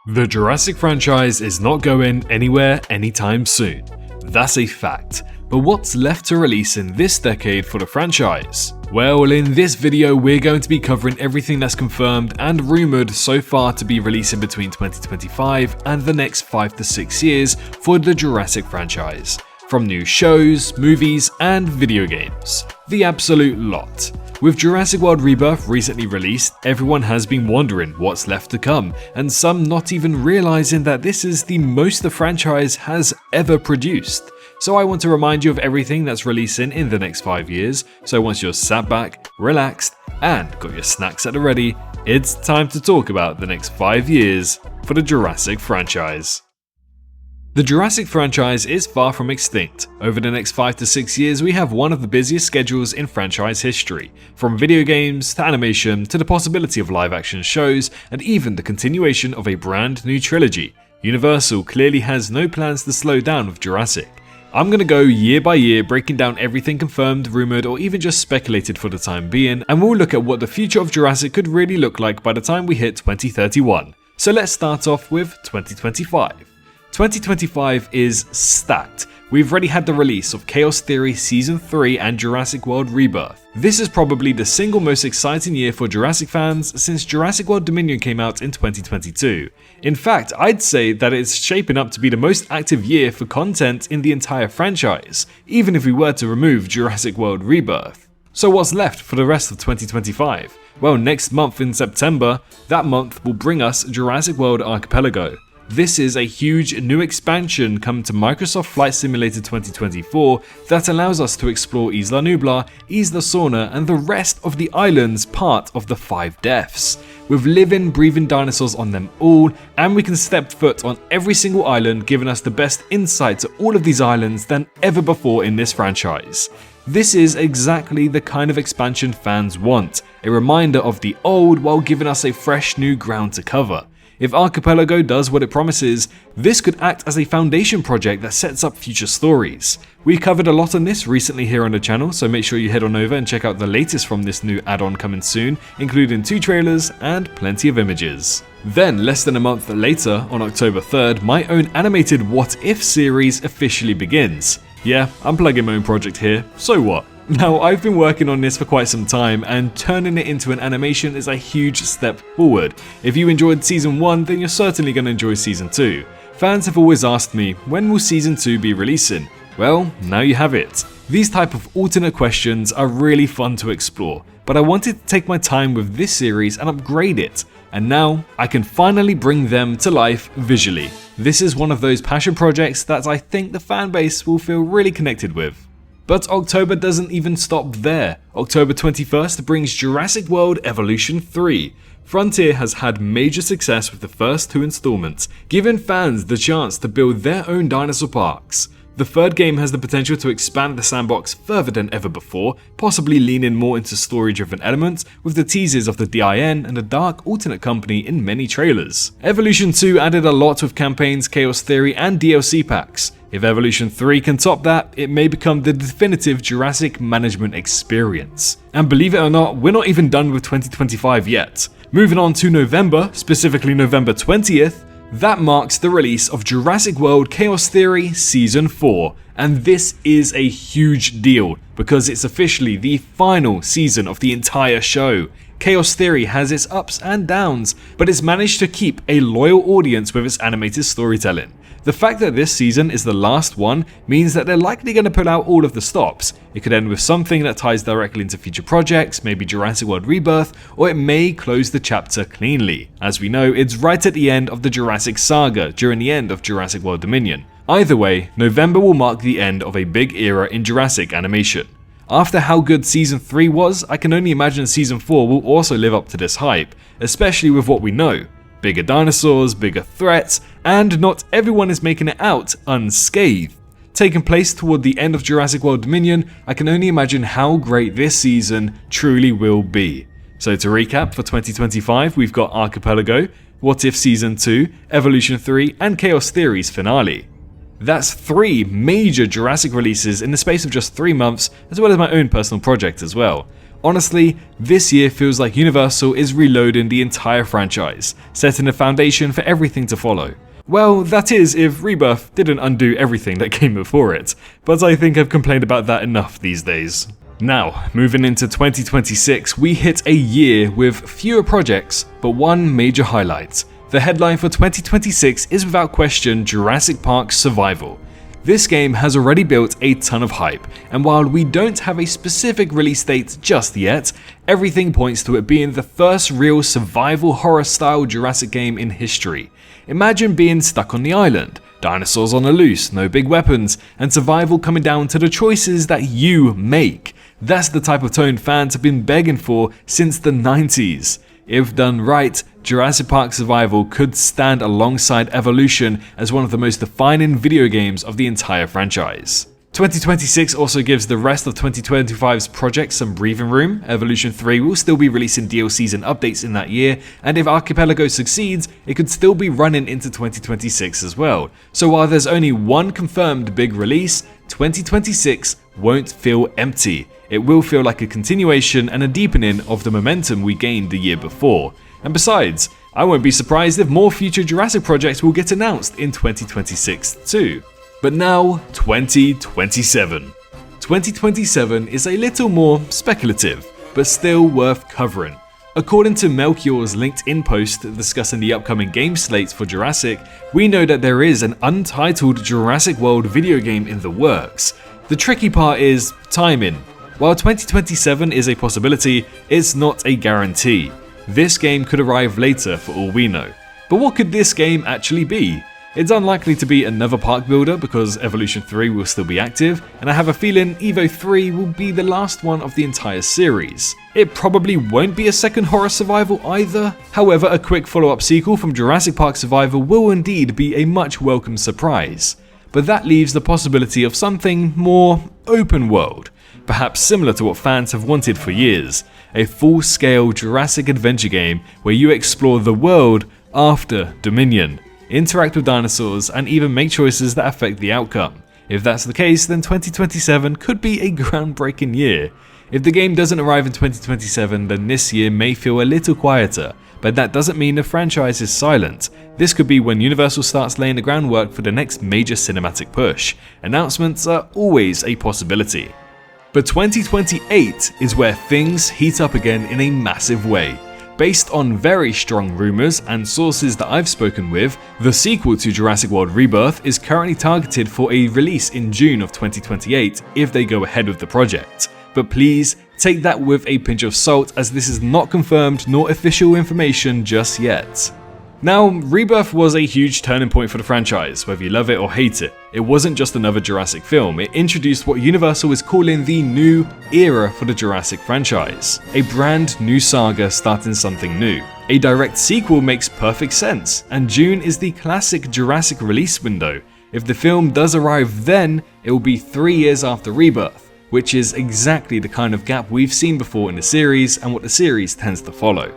The Jurassic franchise is not going anywhere anytime soon. That's a fact. But what's left to release in this decade for the franchise? Well, in this video we're going to be covering everything that's confirmed and rumoured so far to be releasing between 2025 and the next 5 to 6 years for the Jurassic franchise. From new shows, movies, and video games. The absolute lot. With Jurassic World Rebirth recently released, everyone has been wondering what's left to come, and some not even realizing that this is the most the franchise has ever produced. So I want to remind you of everything that's releasing in the next 5 years, so once you're sat back, relaxed, and got your snacks at the ready, it's time to talk about the next 5 years for the Jurassic franchise. The Jurassic franchise is far from extinct. Over the next 5 to 6 years, we have one of the busiest schedules in franchise history. From video games, to animation, to the possibility of live-action shows, and even the continuation of a brand new trilogy. Universal clearly has no plans to slow down with Jurassic. I'm gonna go year by year, breaking down everything confirmed, rumoured, or even just speculated for the time being, and we'll look at what the future of Jurassic could really look like by the time we hit 2031. So let's start off with 2025. 2025 is stacked. We've already had the release of Chaos Theory Season 3 and Jurassic World Rebirth. This is probably the single most exciting year for Jurassic fans since Jurassic World Dominion came out in 2022. In fact, I'd say that it's shaping up to be the most active year for content in the entire franchise, even if we were to remove Jurassic World Rebirth. So what's left for the rest of 2025? Well, next month in September, that month will bring us Jurassic World Archipelago. This is a huge new expansion come to Microsoft Flight Simulator 2024 that allows us to explore Isla Nublar, Isla Sorna, and the rest of the islands part of the 5 deaths. With living, breathing dinosaurs on them all, and we can step foot on every single island, giving us the best insight to all of these islands than ever before in this franchise. This is exactly the kind of expansion fans want, a reminder of the old while giving us a fresh new ground to cover. If Archipelago does what it promises, this could act as a foundation project that sets up future stories. We covered a lot on this recently here on the channel, so make sure you head on over and check out the latest from this new add-on coming soon, including 2 trailers and plenty of images. Then, less than a month later, on October 3rd, my own animated What If series officially begins. Yeah, I'm plugging my own project here, so what? Now, I've been working on this for quite some time, and turning it into an animation is a huge step forward. If you enjoyed Season 1, then you're certainly going to enjoy Season 2. Fans have always asked me, when will Season 2 be releasing? Well, now you have it. These type of alternate questions are really fun to explore, but I wanted to take my time with this series and upgrade it. And now, I can finally bring them to life visually. This is one of those passion projects that I think the fanbase will feel really connected with. But October doesn't even stop there. October 21st brings Jurassic World Evolution 3. Frontier has had major success with the first 2 installments, giving fans the chance to build their own dinosaur parks. The third game has the potential to expand the sandbox further than ever before, possibly leaning more into story-driven elements, with the teasers of the DIN and the Dark Alternate Company in many trailers. Evolution 2 added a lot with campaigns, Chaos Theory, and DLC packs. If Evolution 3 can top that, it may become the definitive Jurassic management experience. And believe it or not, we're not even done with 2025 yet. Moving on to November, specifically November 20th, that marks the release of Jurassic World Chaos Theory Season 4, and this is a huge deal because it's officially the final season of the entire show. Chaos Theory has its ups and downs, but it's managed to keep a loyal audience with its animated storytelling. The fact that this season is the last one means that they're likely going to pull out all of the stops. It could end with something that ties directly into future projects, maybe Jurassic World Rebirth, or it may close the chapter cleanly. As we know, it's right at the end of the Jurassic saga, during the end of Jurassic World Dominion. Either way, November will mark the end of a big era in Jurassic animation. After how good Season 3 was, I can only imagine Season 4 will also live up to this hype, especially with what we know. Bigger dinosaurs, bigger threats, and not everyone is making it out unscathed. Taking place toward the end of Jurassic World Dominion, I can only imagine how great this season truly will be. So to recap, for 2025 we've got Archipelago, What If Season 2, Evolution 3, and Chaos Theory's finale. That's 3 major Jurassic releases in the space of just 3 months, as well as my own personal project as well. Honestly, this year feels like Universal is reloading the entire franchise, setting the foundation for everything to follow. Well, that is if Rebirth didn't undo everything that came before it, but I think I've complained about that enough these days. Now, moving into 2026, we hit a year with fewer projects, but one major highlight. The headline for 2026 is without question Jurassic Park Survival. This game has already built a ton of hype, and while we don't have a specific release date just yet, everything points to it being the first real survival horror style Jurassic game in history. Imagine being stuck on the island, dinosaurs on the loose, no big weapons, and survival coming down to the choices that you make. That's the type of tone fans have been begging for since the 90s. If done right, Jurassic Park Survival could stand alongside Evolution as one of the most defining video games of the entire franchise. 2026 also gives the rest of 2025's projects some breathing room. Evolution 3 will still be releasing DLCs and updates in that year, and if Archipelago succeeds, it could still be running into 2026 as well. So while there's only one confirmed big release, 2026 won't feel empty. It will feel like a continuation and a deepening of the momentum we gained the year before. And besides, I won't be surprised if more future Jurassic projects will get announced in 2026 too. But now, 2027. 2027 is a little more speculative, but still worth covering. According to Melchior's LinkedIn post discussing the upcoming game slates for Jurassic, we know that there is an untitled Jurassic World video game in the works. The tricky part is timing. While 2027 is a possibility, it's not a guarantee. This game could arrive later for all we know. But what could this game actually be? It's unlikely to be another park builder because Evolution 3 will still be active, and I have a feeling Evo 3 will be the last one of the entire series. It probably won't be a second horror survival either. However, a quick follow-up sequel from Jurassic Park Survival will indeed be a much welcome surprise. But that leaves the possibility of something more open world. Perhaps similar to what fans have wanted for years, a full-scale Jurassic adventure game where you explore the world after Dominion, interact with dinosaurs, and even make choices that affect the outcome. If that's the case, then 2027 could be a groundbreaking year. If the game doesn't arrive in 2027, then this year may feel a little quieter, but that doesn't mean the franchise is silent. This could be when Universal starts laying the groundwork for the next major cinematic push. Announcements are always a possibility. But 2028 is where things heat up again in a massive way. Based on very strong rumours and sources that I've spoken with, the sequel to Jurassic World Rebirth is currently targeted for a release in June of 2028 if they go ahead with the project. But please, take that with a pinch of salt as this is not confirmed nor official information just yet. Now, Rebirth was a huge turning point for the franchise, whether you love it or hate it. It wasn't just another Jurassic film, it introduced what Universal is calling the new era for the Jurassic franchise. A brand new saga starting something new. A direct sequel makes perfect sense, and June is the classic Jurassic release window. If the film does arrive then, it will be 3 years after Rebirth, which is exactly the kind of gap we've seen before in the series and what the series tends to follow.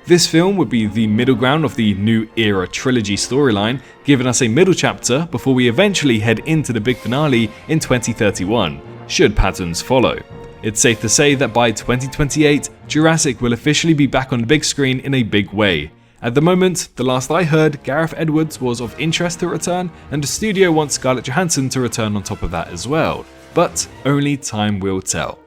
This film would be the middle ground of the New Era trilogy storyline, giving us a middle chapter before we eventually head into the big finale in 2031, should patterns follow. It's safe to say that by 2028, Jurassic will officially be back on the big screen in a big way. At the moment, the last I heard, Gareth Edwards was of interest to return, and the studio wants Scarlett Johansson to return on top of that as well. But only time will tell.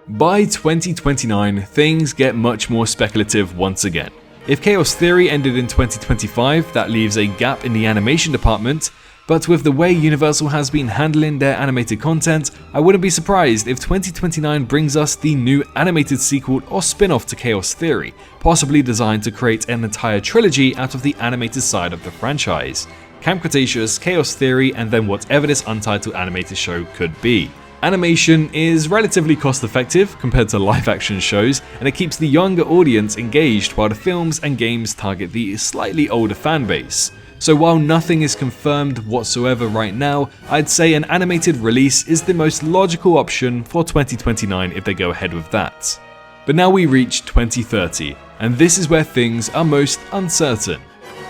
By 2029, things get much more speculative once again. If Chaos Theory ended in 2025, that leaves a gap in the animation department, but with the way Universal has been handling their animated content, I wouldn't be surprised if 2029 brings us the new animated sequel or spin-off to Chaos Theory, possibly designed to create an entire trilogy out of the animated side of the franchise. Camp Cretaceous, Chaos Theory, and then whatever this untitled animated show could be. Animation is relatively cost-effective compared to live-action shows, and it keeps the younger audience engaged while the films and games target the slightly older fan base. So while nothing is confirmed whatsoever right now, I'd say an animated release is the most logical option for 2029 if they go ahead with that. But now we reach 2030, and this is where things are most uncertain.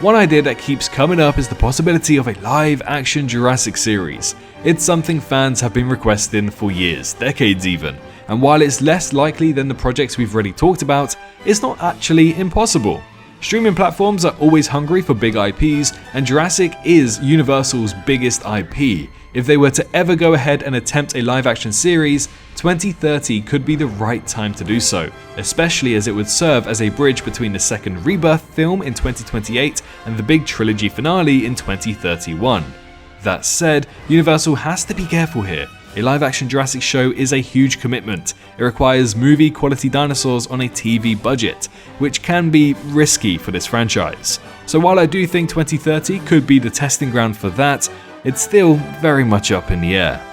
One idea that keeps coming up is the possibility of a live-action Jurassic series. It's something fans have been requesting for years, decades even, and while it's less likely than the projects we've already talked about, it's not actually impossible. Streaming platforms are always hungry for big IPs, and Jurassic is Universal's biggest IP. If they were to ever go ahead and attempt a live-action series, 2030 could be the right time to do so, especially as it would serve as a bridge between the second Rebirth film in 2028 and the big trilogy finale in 2031. That said, Universal has to be careful here. A live-action Jurassic show is a huge commitment. It requires movie-quality dinosaurs on a TV budget, which can be risky for this franchise. So while I do think 2030 could be the testing ground for that, it's still very much up in the air.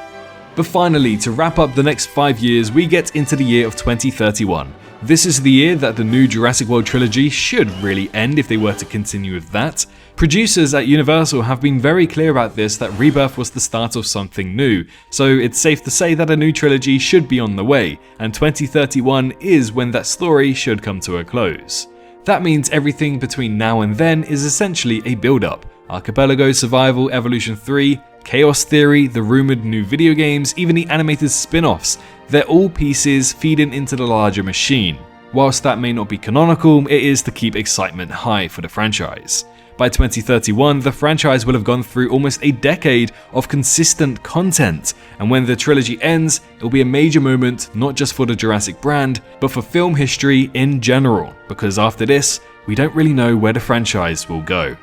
But finally, to wrap up the next 5 years, we get into the year of 2031. This is the year that the new Jurassic World trilogy should really end if they were to continue with that. Producers at Universal have been very clear about this, that Rebirth was the start of something new, so it's safe to say that a new trilogy should be on the way, and 2031 is when that story should come to a close. That means everything between now and then is essentially a build-up. Archipelago, Survival, Evolution 3, Chaos Theory, the rumored new video games, even the animated spin-offs, they're all pieces feeding into the larger machine. Whilst that may not be canonical, it is to keep excitement high for the franchise. By 2031, the franchise will have gone through almost a decade of consistent content, and when the trilogy ends, it will be a major moment not just for the Jurassic brand, but for film history in general, because after this, we don't really know where the franchise will go.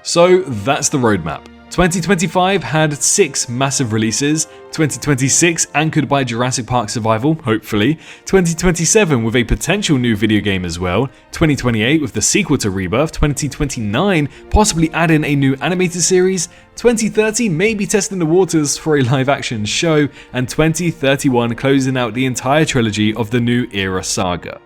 So that's the roadmap. 2025 had 6 massive releases, 2026 anchored by Jurassic Park Survival, hopefully, 2027 with a potential new video game as well, 2028 with the sequel to Rebirth, 2029 possibly adding a new animated series, 2030 maybe testing the waters for a live-action show, and 2031 closing out the entire trilogy of the New Era saga.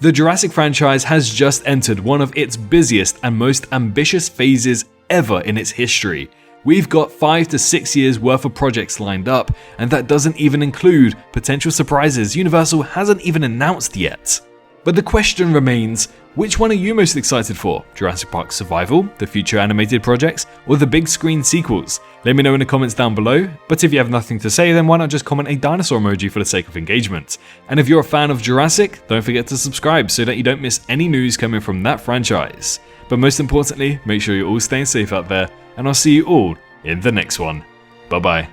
The Jurassic franchise has just entered one of its busiest and most ambitious phases ever in its history. We've got 5 to 6 years worth of projects lined up, and that doesn't even include potential surprises Universal hasn't even announced yet. But the question remains, which one are you most excited for? Jurassic Park Survival, the future animated projects, or the big screen sequels? Let me know in the comments down below, but if you have nothing to say, then why not just comment a dinosaur emoji for the sake of engagement? And if you're a fan of Jurassic, don't forget to subscribe so that you don't miss any news coming from that franchise. But most importantly, make sure you're all staying safe out there, and I'll see you all in the next one. Bye bye.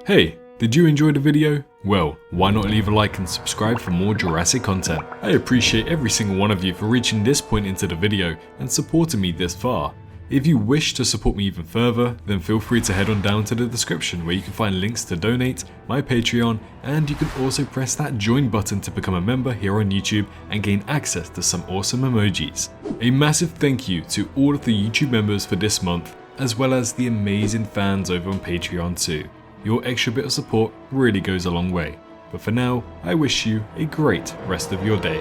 Hey, did you enjoy the video? Well, why not leave a like and subscribe for more Jurassic content? I appreciate every single one of you for reaching this point into the video and supporting me this far. If you wish to support me even further, then feel free to head on down to the description where you can find links to donate, my Patreon, and you can also press that join button to become a member here on YouTube and gain access to some awesome emojis. A massive thank you to all of the YouTube members for this month, as well as the amazing fans over on Patreon too. Your extra bit of support really goes a long way. But for now, I wish you a great rest of your day.